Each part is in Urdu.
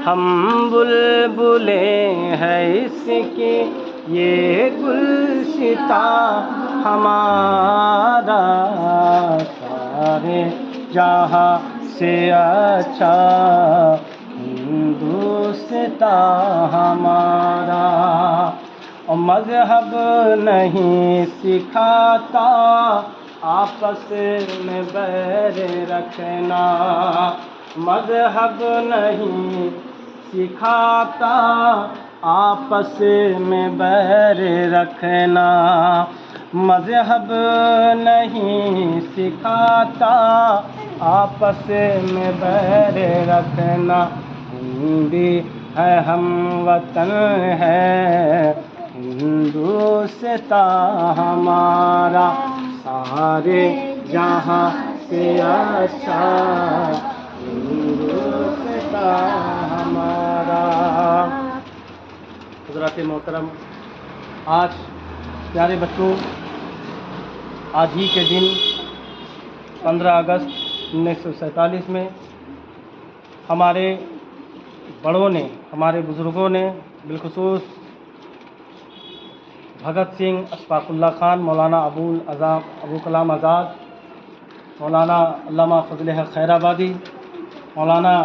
ہم بلبلیں ہیں اس کی یہ گلشتاں ہمارا، سارے جہاں سے اچھا ہندوستاں ہمارا۔ اور مذہب نہیں سکھاتا آپس میں بیر رکھنا، مذہب نہیں سکھاتا آپس میں بیر رکھنا، مذہب نہیں سکھاتا آپس میں بیر رکھنا۔ ہندی ہے ہم وطن ہے ہندوستاں ہمارا، سارے جہاں سے اچھا ہندوستاں ہمارا۔ حضرات محترم، آج پیارے بچوں، آج ہی کے دن 15 اگست 1947 میں ہمارے بڑوں نے، ہمارے بزرگوں نے، بالخصوص بھگت سنگھ، اشفاق اللہ خان، مولانا ابو کلام آزاد، مولانا علامہ فضل حق خیر آبادی، مولانا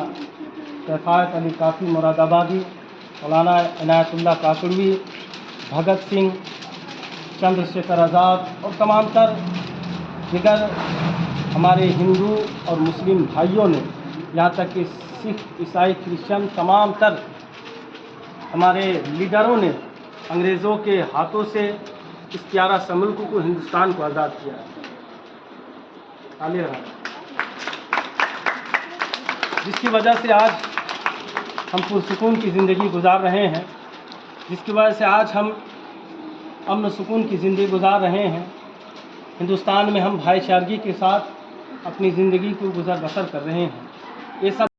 کفایت علی کافی مراد آبادی، مولانا عنایت اللہ کاکڑوی، بھگت سنگھ، چندر شیکھر آزاد اور تمام تر دیگر ہمارے ہندو اور مسلم بھائیوں نے، یہاں تک کہ سکھ، عیسائی، کرسچن، تمام تر ہمارے لیڈروں نے انگریزوں کے ہاتھوں سے اس پیارا سا ملک کو، ہندوستان کو آزاد کیا ہے۔ تالیاں بجائیں۔ جس کی وجہ سے آج ہم پرسکون کی زندگی گزار رہے ہیں، جس کی وجہ سے آج ہم امن و سکون کی زندگی گزار رہے ہیں، ہندوستان میں ہم بھائی چارگی کے ساتھ اپنی زندگی کو گزر بسر کر رہے ہیں، یہ سب